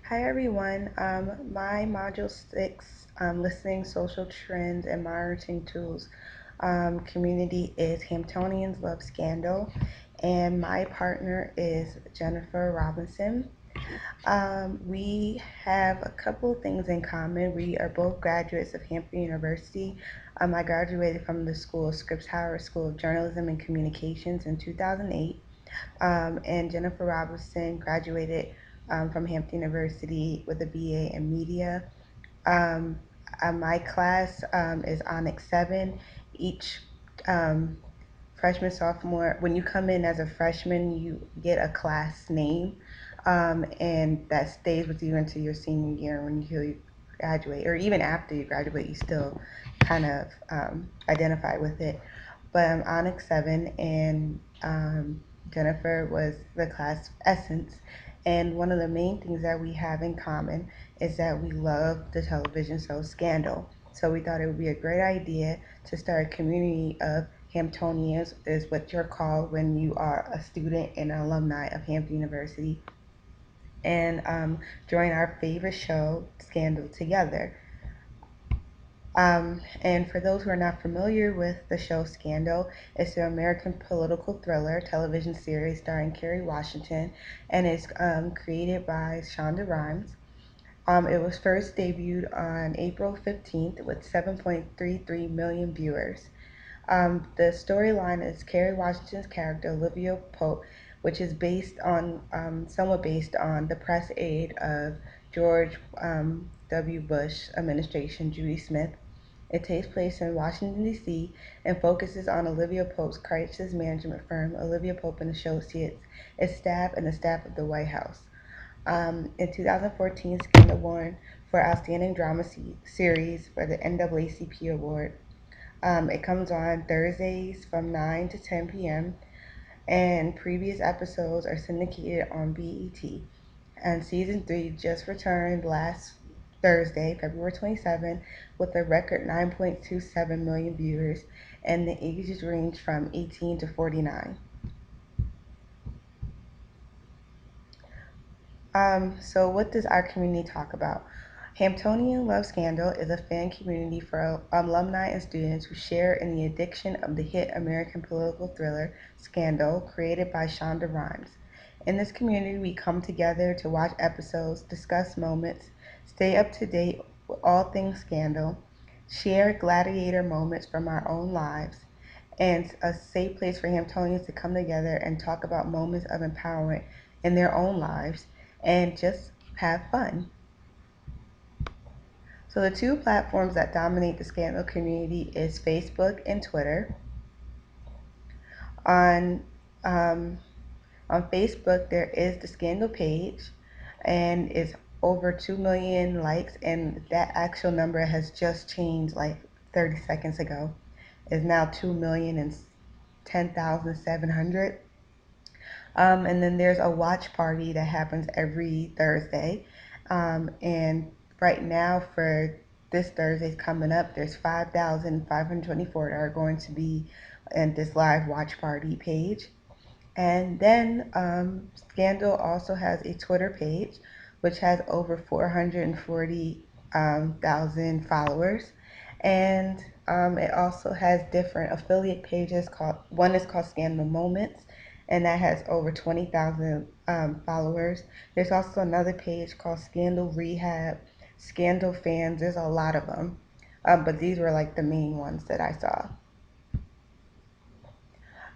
Hi everyone. My Module 6 Listening Social Trends and Monitoring Tools community is Hamptonians Love Scandal, and my partner is Jennifer Robinson. We have a couple things in common. We are both graduates of Hampton University. I graduated from the School of Scripps Howard School of Journalism and Communications in 2008. And Jennifer Robinson graduated from Hampton University with a BA in media. Um, my class is Onyx 7. Each um, freshman, sophomore, when you come in as a freshman, you get a class name, and that stays with you until your senior year when you graduate, or even after you graduate, you still kind of identify with it. But I'm Onyx 7, and Jennifer was the class Essence. And one of the main things that we have in common is that we love the television show Scandal. So we thought it would be a great idea to start a community of Hamptonians, is what you're called when you are a student and an alumni of Hampton University, and join our favorite show, Scandal, together. And for those who are not familiar with the show Scandal, it's an American political thriller television series starring Kerry Washington, and it's created by Shonda Rhimes. It was first debuted on April 15th with 7.33 million viewers. The storyline is Kerry Washington's character, Olivia Pope, which is somewhat based on the press aide of George W. Bush administration, Judy Smith. It takes place in Washington, D.C., and focuses on Olivia Pope's crisis management firm, Olivia Pope and Associates, its staff, and the staff of the White House. In 2014, Scandal won for Outstanding Drama Series for the NAACP Award. It comes on Thursdays from 9 to 10 p.m., and previous episodes are syndicated on BET. And season 3 just returned last Thursday, February 27, with a record 9.27 million viewers, and the ages range from 18 to 49. So what does our community talk about? Hamptonian Love Scandal is a fan community for alumni and students who share in the addiction of the hit American political thriller Scandal, created by Shonda Rhimes. In this community, we come together to watch episodes, discuss moments, stay up to date with all things Scandal, share gladiator moments from our own lives, and a safe place for Hamptonians to come together and talk about moments of empowerment in their own lives and just have fun. So the two platforms that dominate the Scandal community is Facebook and Twitter. On um, on Facebook, there is the Scandal page, and it's over 2 million likes, and that actual number has just changed like 30 seconds ago. It's now 2,010,700. And then there's a watch party that happens every Thursday. And right now, for this Thursday's coming up, there's 5,524 that are going to be in this live watch party page. And then Scandal also has a Twitter page, which has over 440,000 followers. And it also has different affiliate pages. One is called Scandal Moments, and that has over 20,000 followers. There's also another page called Scandal Rehab, Scandal Fans. There's a lot of them, but these were like the main ones that I saw.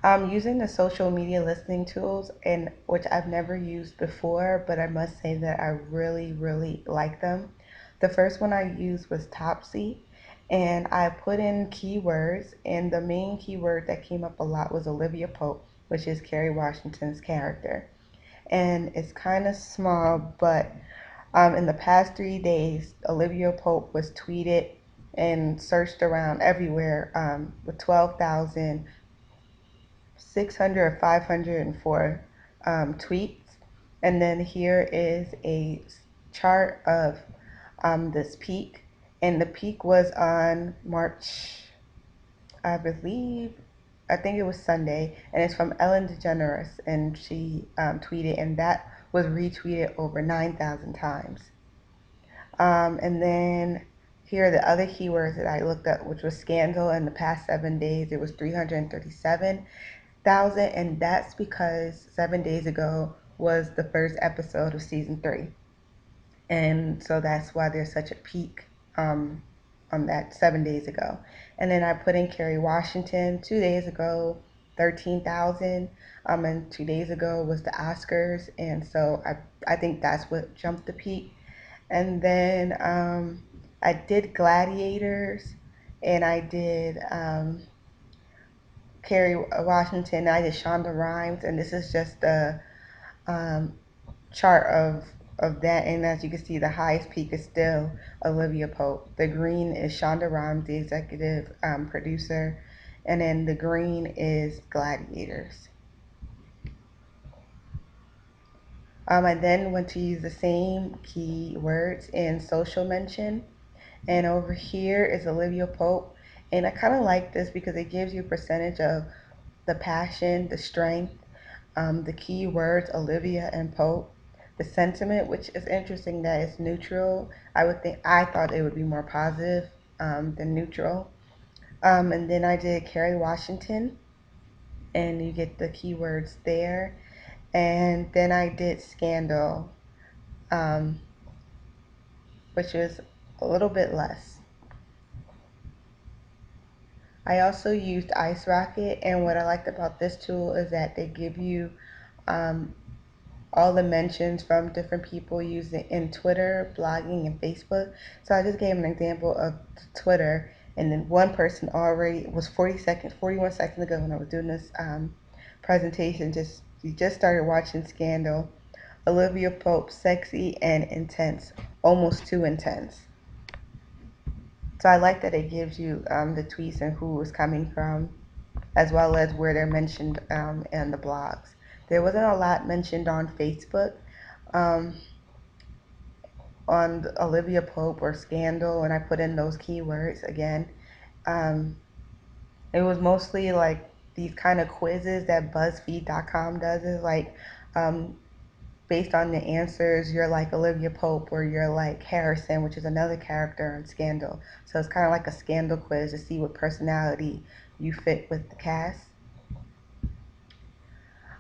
Using the social media listening tools, and which I've never used before, but I must say that I really, really like them. The first one I used was Topsy, and I put in keywords, and the main keyword that came up a lot was Olivia Pope, which is Kerry Washington's character. And it's kind of small, but in the past 3 days, Olivia Pope was tweeted and searched around everywhere with 12,000 600 or 504 tweets. And then here is a chart of this peak. And the peak was on March, I believe, I think it was Sunday. And it's from Ellen DeGeneres. And she tweeted, and that was retweeted over 9,000 times. And then here are the other keywords that I looked up, which was scandal. In the past 7 days, it was 337,000, and that's because 7 days ago was the first episode of season 3. And so that's why there's such a peak on that 7 days ago. And then I put in Kerry Washington 2 days ago, 13,000. And 2 days ago was the Oscars, and so I think that's what jumped the peak. And then I did Gladiators, and I did Kerry Washington, and I did Shonda Rhimes, and this is just the um, chart of that. And as you can see, the highest peak is still Olivia Pope. The green is Shonda Rhimes, the executive producer, and then the green is Gladiators. I then went to use the same keywords in social mention. And over here is Olivia Pope. And I kind of like this because it gives you a percentage of the passion, the strength, the key words, Olivia and Pope. The sentiment, which is interesting that it's neutral. I thought it would be more positive than neutral. And then I did Kerry Washington, and you get the keywords there. And then I did Scandal, um, which was a little bit less. I also used Ice Rocket, and what I liked about this tool is that they give you um, all the mentions from different people using in Twitter, blogging, and Facebook. So I just gave an example of Twitter, and then one person already was 41 seconds ago when I was doing this presentation. You just started watching Scandal. Olivia Pope, sexy and intense, almost too intense. So I like that it gives you the tweets and who it's coming from, as well as where they're mentioned in the blogs. There wasn't a lot mentioned on Facebook um, on Olivia Pope or Scandal, and I put in those keywords again. Um, it was mostly like these kind of quizzes that BuzzFeed.com does. Is like um, based on the answers, you're like Olivia Pope or you're like Harrison, which is another character on Scandal. So it's kind of like a Scandal quiz to see what personality you fit with the cast.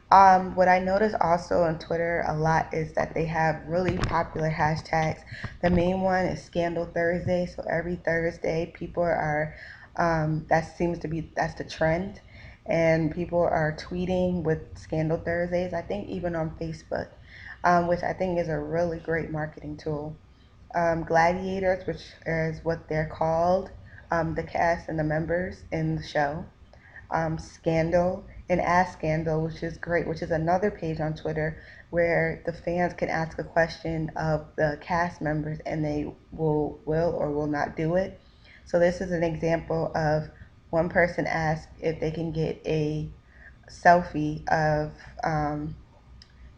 What I notice also on Twitter a lot is that they have really popular hashtags. The main one is Scandal Thursday. So every Thursday, people are, that's the trend. And people are tweeting with Scandal Thursdays, I think even on Facebook, which I think is a really great marketing tool. Gladiators, which is what they're called, the cast and the members in the show. Scandal and Ask Scandal, which is great, which is another page on Twitter where the fans can ask a question of the cast members and they will or will not do it. So this is an example of one person asked if they can get a selfie of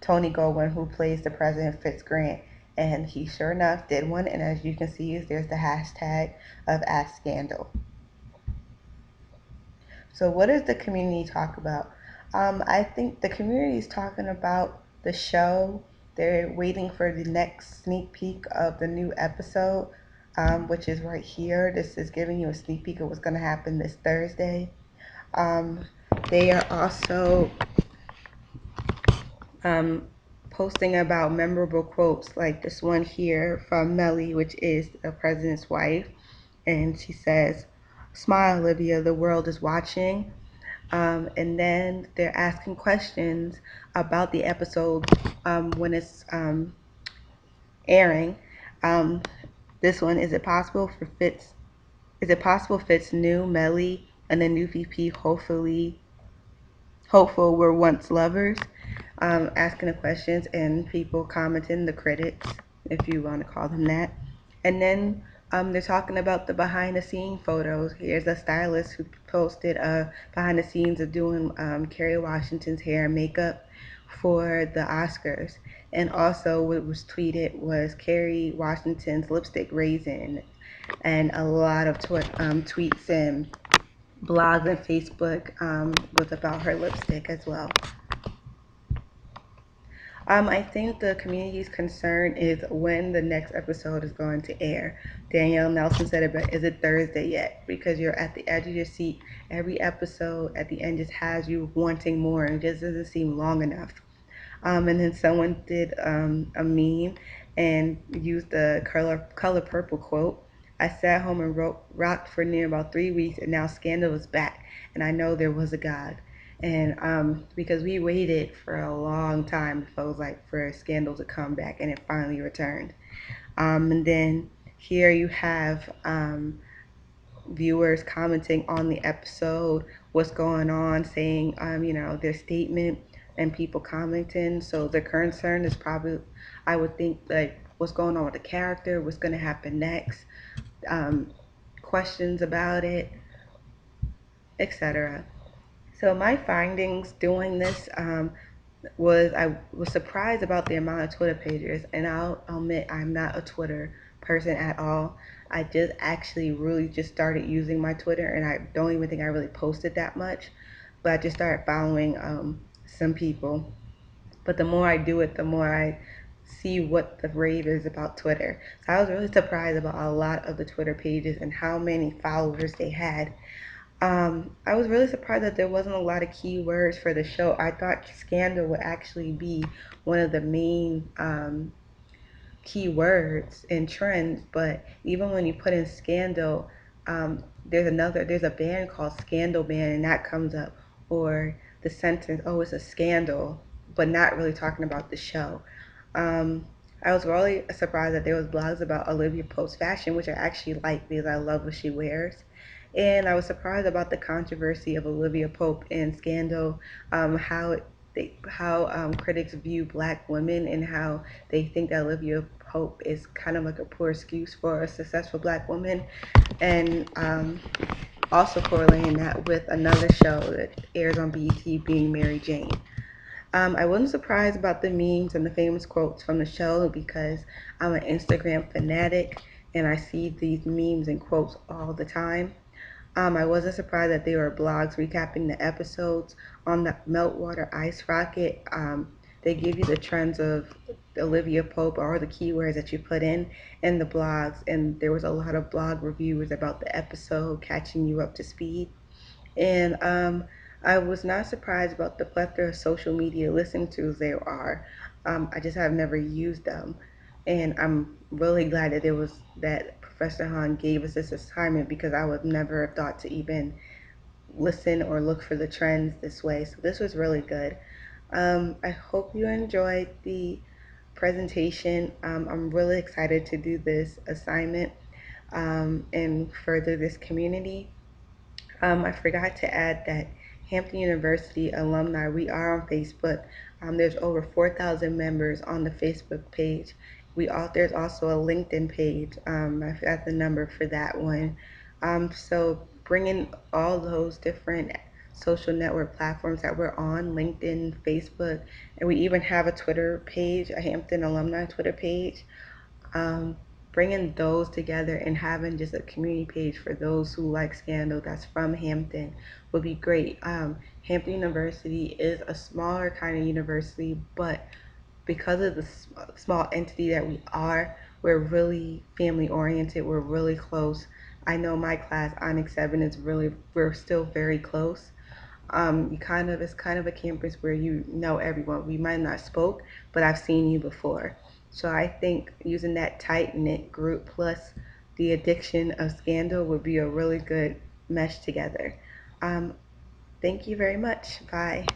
Tony Goldwyn, who plays the President Fitz Grant, and he sure enough did one. And as you can see, there's the hashtag of Ask Scandal. So, what does the community talk about? I think the community is talking about the show. They're waiting for the next sneak peek of the new episode, which is right here. This is giving you a sneak peek of what's going to happen this Thursday. Um, they are also um, posting about memorable quotes, like this one here from Melly, which is the president's wife. And she says, "Smile, Olivia, the world is watching." And then they're asking questions about the episode when it's airing. Um, this one, is it possible for Fitz? Is it possible Fitz knew Melly and the new VP hopeful were once lovers? Asking the questions and people commenting, the critics, if you want to call them that. And then they're talking about the behind the scene photos. Here's a stylist who posted behind the scenes of doing Kerry Washington's hair and makeup for the Oscars. And also what was tweeted was Kerry Washington's lipstick raisin, and a lot of tweets and blogs and Facebook was about her lipstick as well. I think the community's concern is when the next episode is going to air. Danielle Nelson said it, but is it Thursday yet? Because you're at the edge of your seat. Every episode at the end just has you wanting more and it just doesn't seem long enough. And then someone did a meme and used the color purple quote. I sat home and rocked for near about 3 weeks, and now Scandal is back, and I know there was a God. And because we waited for a long time, it felt like for Scandal to come back, and it finally returned. And then here you have viewers commenting on the episode, what's going on, saying, their statement, and people commenting. So the concern is probably, I would think, like, what's going on with the character, what's going to happen next, um, questions about it, etc. So my findings doing this was I was surprised about the amount of Twitter pages, and I'll admit I'm not a Twitter person at all. I just actually really just started using my Twitter, and I don't even think I really posted that much, but I just started following some people. But the more I do it, the more I see what the rave is about Twitter. So I was really surprised about a lot of the Twitter pages and how many followers they had. I was really surprised that there wasn't a lot of keywords for the show. I thought scandal would actually be one of the main keywords and trends, but even when you put in scandal, there's a band called Scandal Band, and that comes up, or the sentence, "Oh, it's a scandal," but not really talking about the show. Um, I was really surprised that there was blogs about Olivia Pope's fashion, which I actually like because I love what she wears. And I was surprised about the controversy of Olivia Pope and Scandal, how critics view black women and how they think that Olivia Pope is kind of like a poor excuse for a successful black woman, and also correlating that with another show that airs on BET, being Mary Jane. I wasn't surprised about the memes and the famous quotes from the show because I'm an Instagram fanatic and I see these memes and quotes all the time. I wasn't surprised that there were blogs recapping the episodes on the Meltwater Ice Rocket. They give you the trends of Olivia Pope or the keywords that you put in the blogs, and there was a lot of blog reviewers about the episode, catching you up to speed. And I was not surprised about the plethora of social media listening tools there are. I just have never used them, and I'm really glad that there was that Professor Han gave us this assignment because I would never have thought to even listen or look for the trends this way. So this was really good. I hope you enjoyed the presentation. I'm really excited to do this assignment and further this community. I forgot to add that Hampton University alumni, we are on Facebook. There's over 4,000 members on the Facebook page. There's also a LinkedIn page. I forgot the number for that one. So bringing all those different social network platforms that we're on, LinkedIn, Facebook, and we even have a Twitter page, a Hampton alumni Twitter page. um, Bringing those together and having just a community page for those who like Scandal that's from Hampton would be great. Hampton University is a smaller kind of university, but because of the small entity that we are, we're really family oriented. We're really close. I know my class, Onyx 7, is really, we're still very close. It's kind of a campus where you know everyone. We might not spoke, but I've seen you before. So I think using that tight knit group plus the addiction of Scandal would be a really good mesh together. Um, Thank you very much. Bye.